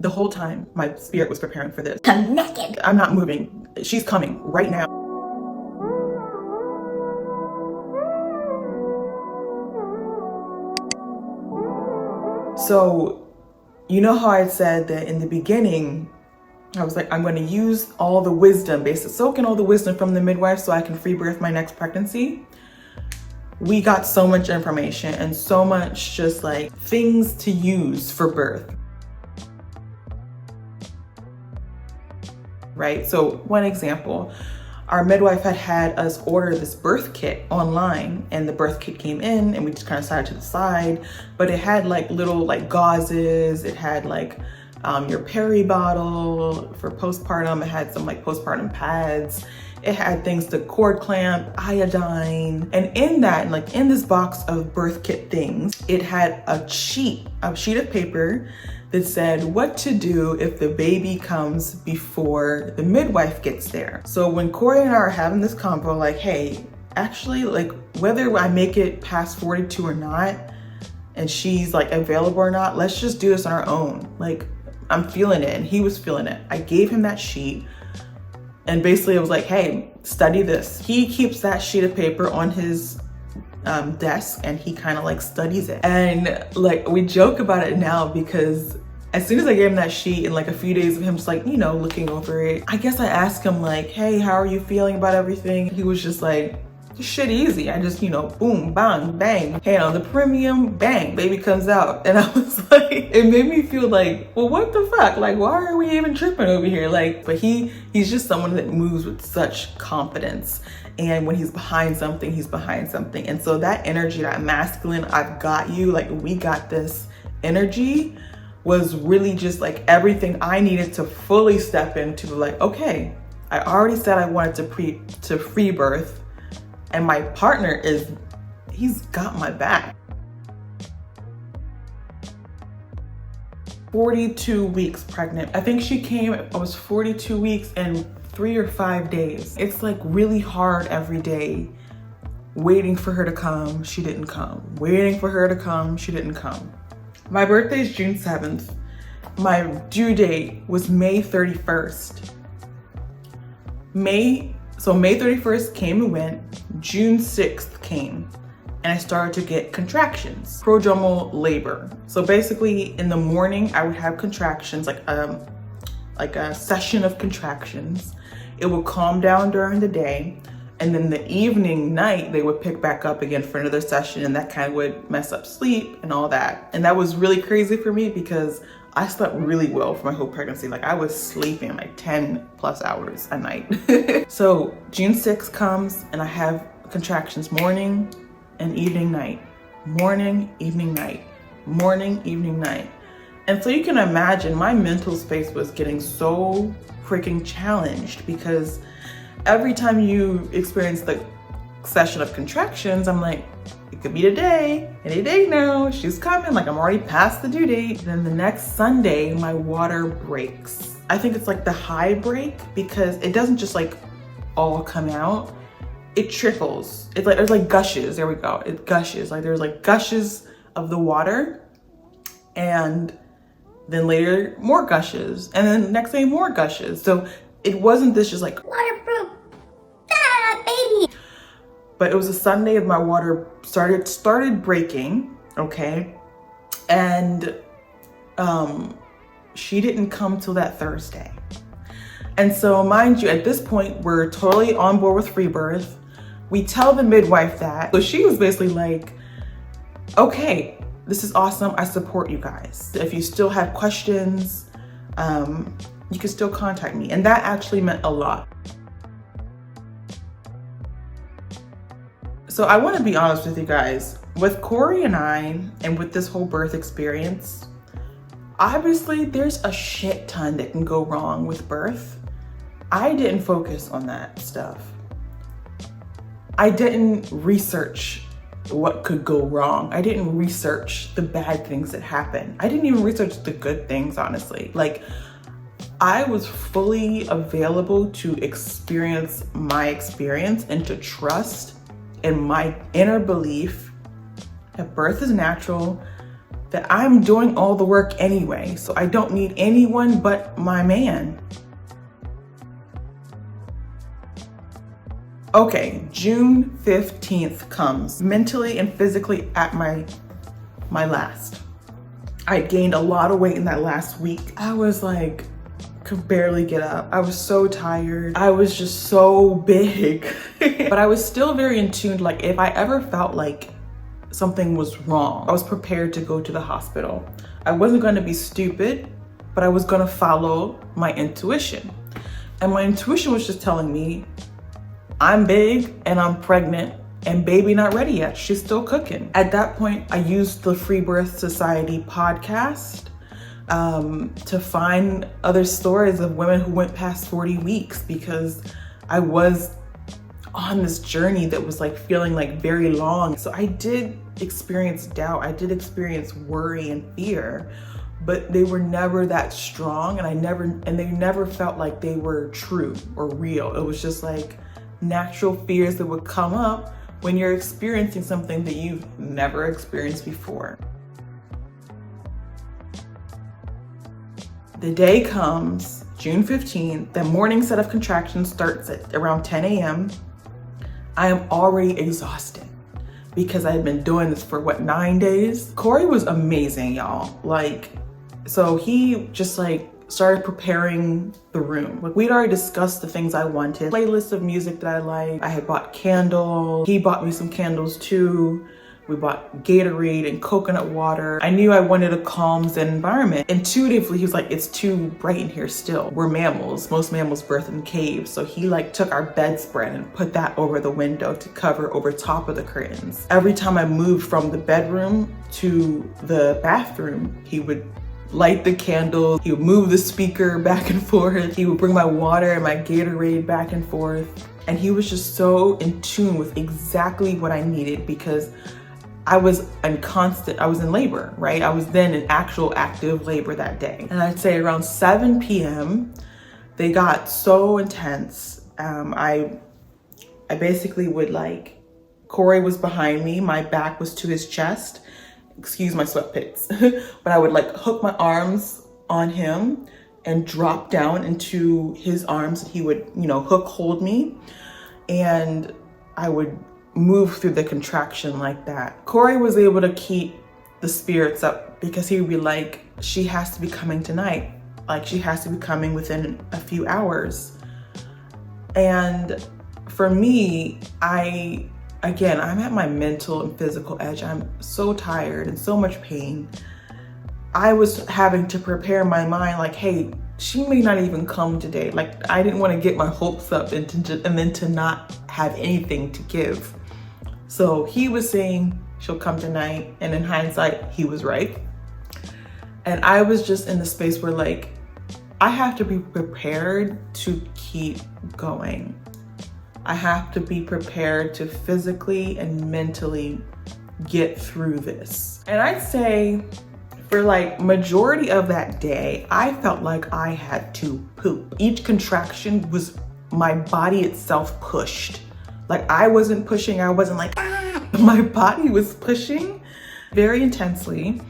The whole time, my spirit was preparing for this. Connected. I'm not moving. She's coming right now. So, you know how I said that in the beginning, I was like, I'm going to use all the wisdom, basically soak in all the wisdom from the midwife so I can free birth my next pregnancy. We got so much information and so much just like things to use for birth. Right? So one example, our midwife had us order this birth kit online, and the birth kit came in and we just kind of set it to the side, but it had like little like gauzes, it had like your peri bottle for postpartum, it had some like postpartum pads, it had things to cord clamp, iodine, and in that, like in this box of birth kit things, it had a sheet of paper that said what to do if the baby comes before the midwife gets there. So when Corey and I are having this convo, like, hey, actually, like whether I make it past 42 or not, and she's like available or not, let's just do this on our own. Like, I'm feeling it, and he was feeling it. I gave him that sheet, and basically it was like, hey, study this. He keeps that sheet of paper on his desk, and he kind of like studies it. And like we joke about it now because as soon as I gave him that sheet and like a few days of him just like, you know, looking over it, I guess I asked him like, hey, how are you feeling about everything? He was just like, shit easy. I just, you know, boom, bang, bang, hand on the premium, bang, baby comes out. And I was like, it made me feel like, well, what the fuck? Like, why are we even tripping over here? Like, but he's just someone that moves with such confidence. And when he's behind something, he's behind something. And so that energy, that masculine, I've got you, like we got this energy was really just like everything I needed to fully step into, like, okay, I already said I wanted to free birth, and my partner he's got my back. 42 weeks pregnant. I think she came, I was 42 weeks and 3 or 5 days. It's like really hard every day waiting for her to come, she didn't come. Waiting for her to come, she didn't come. My birthday is June 7th. My due date was May 31st. May 31st came and went. June 6th came, and I started to get contractions, prodromal labor. So basically in the morning I would have contractions, like a session of contractions. It would calm down during the day, and then the evening, night, they would pick back up again for another session, and that kind of would mess up sleep and all that. And that was really crazy for me because I slept really well for my whole pregnancy. Like I was sleeping like 10 plus hours a night. So June 6th comes and I have contractions morning and evening, night, morning, evening, night, morning, evening, night. And so you can imagine my mental space was getting so freaking challenged because every time you experience the session of contractions, I'm like, it could be today, any day now, she's coming, like I'm already past the due date. Then the next Sunday, my water breaks. I think it's like the high break because it doesn't just like all come out, it trickles. It's like, there's like gushes, there we go, it gushes. Like there's like gushes of the water, and then later more gushes, and then the next day more gushes. So it wasn't this just like Waterproof. Baby. But it was a Sunday of my water started breaking, okay? And she didn't come till that Thursday. And so mind you, at this point, we're totally on board with free birth. We tell the midwife that. So she was basically like, okay, this is awesome. I support you guys. If you still have questions, you can still contact me. And that actually meant a lot. So I want to be honest with you guys, with Corey and I, and with this whole birth experience, obviously there's a shit ton that can go wrong with birth. I didn't focus on that stuff. I didn't research what could go wrong. I didn't research the bad things that happen. I didn't even research the good things, honestly. Like, I was fully available to experience my experience and to trust in my inner belief that birth is natural, that I'm doing all the work anyway, so I don't need anyone but my man. Okay, June 15th comes, mentally and physically at my last. I gained a lot of weight in that last week. I was like, could barely get up. I was so tired. I was just so big. But I was still very in tune. Like if I ever felt like something was wrong, I was prepared to go to the hospital. I wasn't going to be stupid, but I was going to follow my intuition. And my intuition was just telling me, I'm big and I'm pregnant and baby not ready yet. She's still cooking. At that point, I used the Free Birth Society podcast to find other stories of women who went past 40 weeks, because I was on this journey that was like feeling like very long. So I did experience doubt. I did experience worry and fear, but they were never that strong, and they never felt like they were true or real. It was just like natural fears that would come up when you're experiencing something that you've never experienced before. The day comes, June 15th, the morning set of contractions starts at around 10 a.m. I am already exhausted because I had been doing this for 9 days? Corey was amazing, y'all. So he just started preparing the room. We'd already discussed the things I wanted, playlist of music that I like. I had bought candles. He bought me some candles too. We bought Gatorade and coconut water. I knew I wanted a calm Zen environment. Intuitively, he was like, it's too bright in here still. We're mammals. Most mammals birth in caves. So he took our bedspread and put that over the window to cover over top of the curtains. Every time I moved from the bedroom to the bathroom, he would light the candles. He would move the speaker back and forth. He would bring my water and my Gatorade back and forth. And he was just so in tune with exactly what I needed, because I was in labor, right? I was then in actual active labor that day. And I'd say around 7 p.m., they got so intense. I basically would Corey was behind me. My back was to his chest. Excuse my sweat pits. But I would hook my arms on him and drop down into his arms. He would, hold me, and I would move through the contraction like that. Corey was able to keep the spirits up because he would be like, she has to be coming tonight. She has to be coming within a few hours. And for me, I'm at my mental and physical edge. I'm so tired and so much pain. I was having to prepare my mind hey, she may not even come today. I didn't want to get my hopes up and then to not have anything to give. So he was saying she'll come tonight, and in hindsight, he was right. And I was just in the space where I have to be prepared to keep going. I have to be prepared to physically and mentally get through this. And I'd say for majority of that day, I felt like I had to poop. Each contraction was my body itself pushed. I wasn't pushing, I wasn't my body was pushing very intensely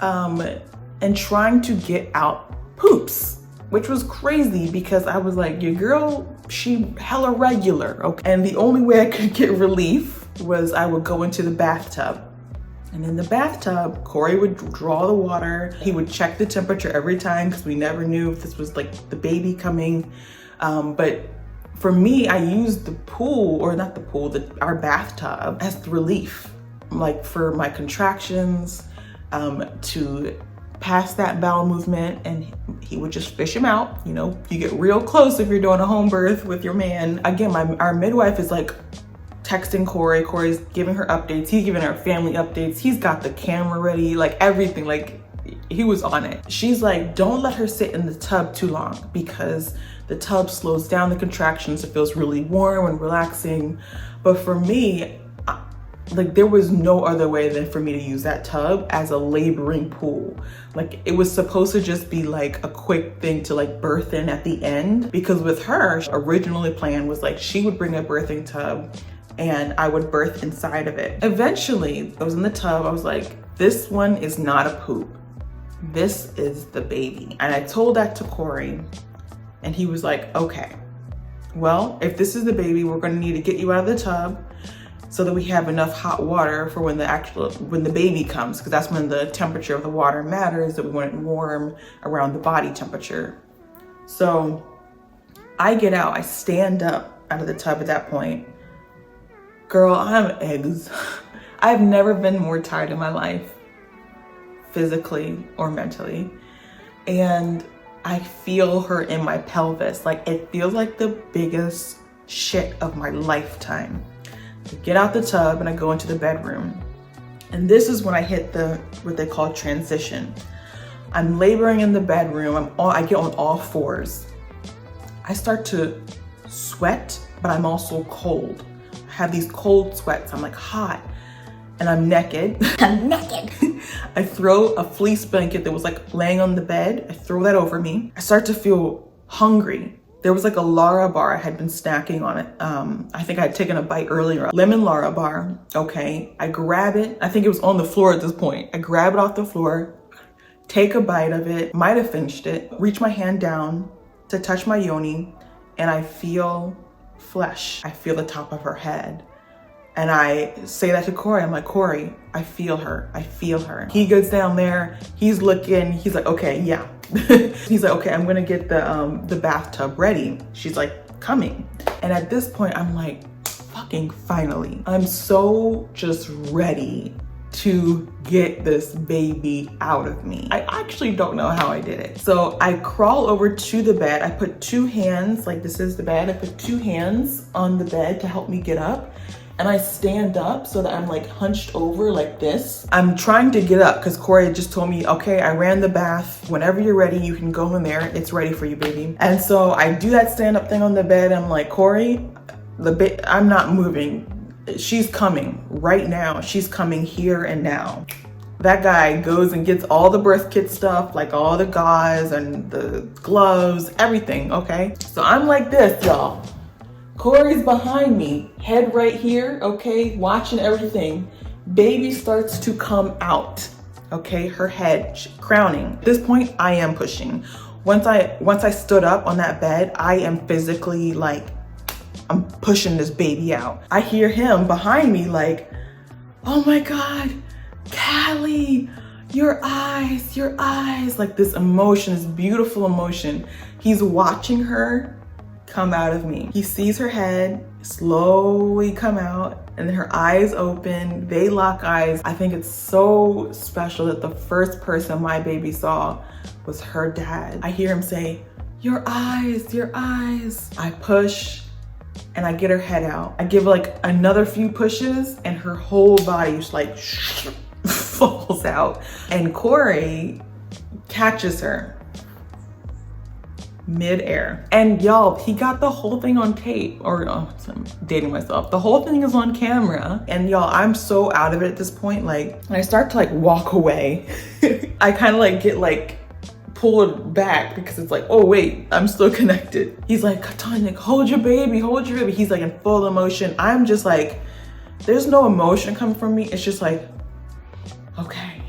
and trying to get out poops, which was crazy because I was your girl, she hella regular, okay? And the only way I could get relief was I would go into the bathtub. And in the bathtub, Corey would draw the water. He would check the temperature every time because we never knew if this was the baby coming. But for me, I used the pool, or not the pool, our bathtub as the relief, for my contractions, to pass that bowel movement, and he would just fish him out. You get real close if you're doing a home birth with your man. Again, our midwife is texting Corey. Corey's giving her updates. He's giving her family updates. He's got the camera ready, everything. He was on it. She's don't let her sit in the tub too long because the tub slows down the contractions. It feels really warm and relaxing. But for me, there was no other way than for me to use that tub as a laboring pool. It was supposed to just be a quick thing to birth in at the end, because with her, originally planned was she would bring a birthing tub and I would birth inside of it. Eventually, I was in the tub. I was this one is not a poop. This is the baby. And I told that to Corey, and he was like, okay, well, if this is the baby, we're gonna need to get you out of the tub so that we have enough hot water for when the baby comes, because that's when the temperature of the water matters, that we want it warm around the body temperature. So I get out, I stand up out of the tub at that point. Girl, I'm eggs. I've never been more tired in my life, physically or mentally. And I feel her in my pelvis. Like, it feels like the biggest shit of my lifetime. I get out the tub and I go into the bedroom. And this is when I hit what they call transition. I'm laboring in the bedroom. I get on all fours. I start to sweat, but I'm also cold. I have these cold sweats. I'm like hot and I'm naked. I'm naked. I throw a fleece blanket that was like laying on the bed. I throw that over me. I start to feel hungry. There was like a Lara bar I had been snacking on it. I think I had taken a bite earlier. Lemon Lara bar, okay. I grab it. I think it was on the floor at this point. I grab it off the floor, take a bite of it, might have finished it, reach my hand down to touch my yoni, and I feel flesh. I feel the top of her head. And I say that to Corey. I'm like, Corey, I feel her. I feel her. He goes down there. He's looking. He's like, okay, yeah. He's like, okay, I'm gonna get the bathtub ready. She's like, coming. And at this point, I'm like, fucking finally. I'm so just ready to get this baby out of me. I actually don't know how I did it. So I crawl over to the bed. I put two hands, like this is the bed. I put two hands on the bed to help me get up. And I stand up so that I'm like hunched over like this. I'm trying to get up because Corey had just told me, okay, I ran the bath. Whenever you're ready, you can go in there. It's ready for you, baby. And so I do that stand up thing on the bed. I'm like, Corey, I'm not moving. She's coming right now. She's coming here and now. That guy goes and gets all the birth kit stuff, like all the gauze and the gloves, everything, okay? So I'm like this, y'all. Corey's behind me, head right here, okay, watching everything. Baby starts to come out, okay, her head crowning. At this point, I am pushing. Once I stood up on that bed, I am physically like, I'm pushing this baby out. I hear him behind me like, oh my God, Callie, your eyes, like this emotion, this beautiful emotion. He's watching her come out of me. He sees her head slowly come out and then her eyes open, they lock eyes. I think it's so special that the first person my baby saw was her dad. I hear him say, your eyes, your eyes. I push and I get her head out. I give like another few pushes and her whole body just like falls out. And Corey catches her mid-air. And y'all, he got the whole thing on tape, or I'm dating myself. The whole thing is on camera. And y'all, I'm so out of it at this point. Like, when I start to like walk away, I kind of like get like pulled back because it's like, oh wait, I'm still connected. He's like, Tanya, hold your baby, hold your baby. He's like in full emotion. I'm just like, there's no emotion coming from me. It's just like, okay,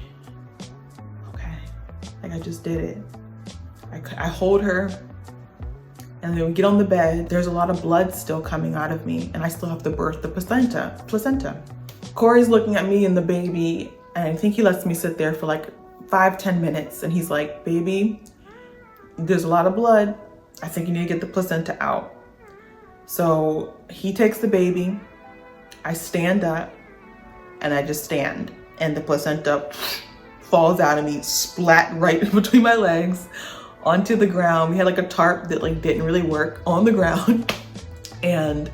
like I just did it. I hold her and then we get on the bed. There's a lot of blood still coming out of me and I still have to birth the placenta. Corey's looking at me and the baby and I think he lets me sit there for like 5-10 minutes and he's like, baby, there's a lot of blood. I think you need to get the placenta out. So he takes the baby, I stand up and I just stand and the placenta falls out of me, splat right between my legs onto the ground. We had like a tarp that like didn't really work on the ground. And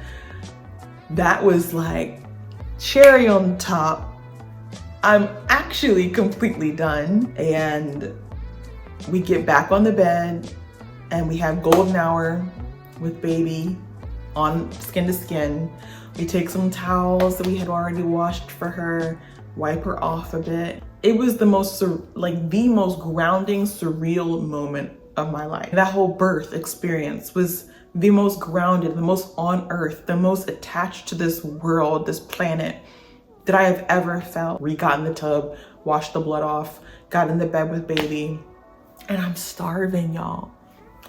that was like cherry on top. I'm actually completely done. And we get back on the bed and we have golden hour with baby on skin to skin. We take some towels that we had already washed for her, wipe her off a bit. It was the most grounding, surreal moment of my life. That whole birth experience was the most grounded, the most on earth, the most attached to this world, this planet that I have ever felt. We got in the tub, washed the blood off, got in the bed with baby, and I'm starving, y'all.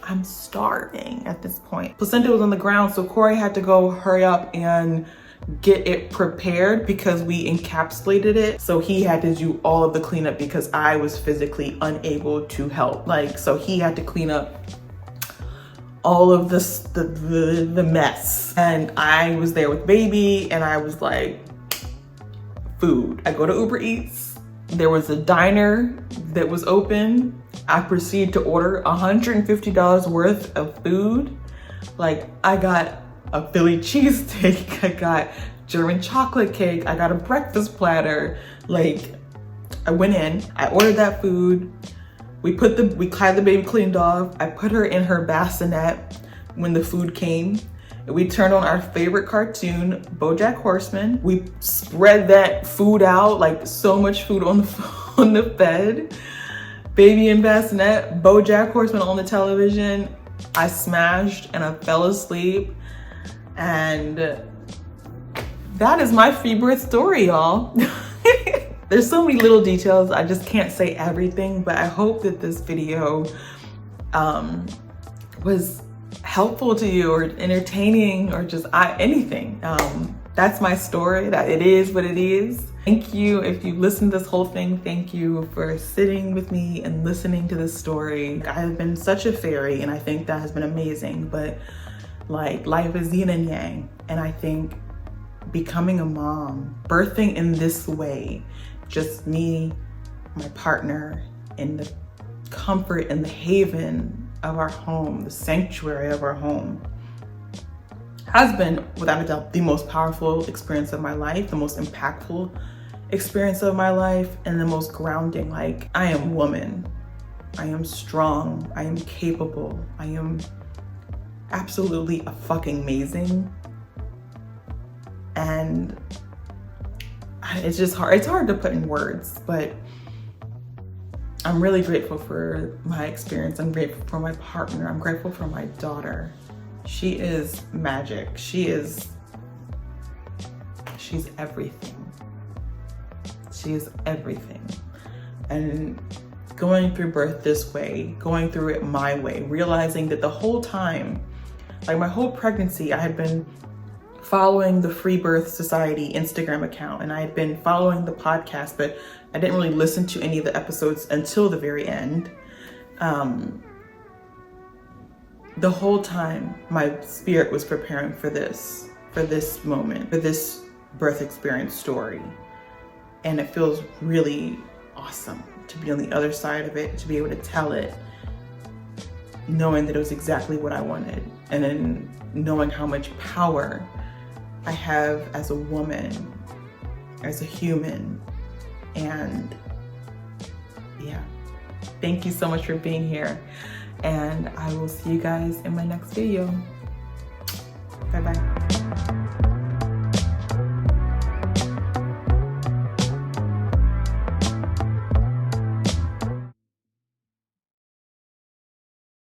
I'm starving at this point. Placenta was on the ground, so Corey had to go hurry up and get it prepared because we encapsulated it. So he had to do all of the cleanup because I was physically unable to help. Like, so he had to clean up all of this, the mess. And I was there with baby and I was like, food. I go to Uber Eats. There was a diner that was open. I proceeded to order $150 worth of food. Like, I got a Philly cheesesteak, I got German chocolate cake, I got a breakfast platter. Like, I went in, I ordered that food. We had the baby cleaned off. I put her in her bassinet when the food came. We turned on our favorite cartoon, BoJack Horseman. We spread that food out, like so much food on the bed. Baby in bassinet, BoJack Horseman on the television. I smashed and I fell asleep. And that is my free birth story, y'all. There's so many little details, I just can't say everything, but I hope that this video was helpful to you or entertaining or just anything. That's my story, that it is what it is. Thank you if you listened to this whole thing. Thank you for sitting with me and listening to this story. I have been such a fairy and I think that has been amazing, but like life is yin and yang. And I think becoming a mom, birthing in this way, just me, my partner, in the comfort and the haven of our home, the sanctuary of our home, has been without a doubt the most powerful experience of my life, the most impactful experience of my life, and the most grounding. Like, I am woman, I am strong, I am capable, I am absolutely a fucking amazing. And it's just hard. It's hard to put in words, but I'm really grateful for my experience. I'm grateful for my partner. I'm grateful for my daughter. She is magic. She's everything. She is everything. And going through birth this way, going through it my way, realizing that the whole time, like my whole pregnancy, I had been following the Free Birth Society Instagram account and I had been following the podcast, but I didn't really listen to any of the episodes until the very end. The whole time my spirit was preparing for this moment, for this birth experience story. And it feels really awesome to be on the other side of it, to be able to tell it, knowing that it was exactly what I wanted. And then knowing how much power I have as a woman, as a human. And yeah, thank you so much for being here. And I will see you guys in my next video. Bye-bye.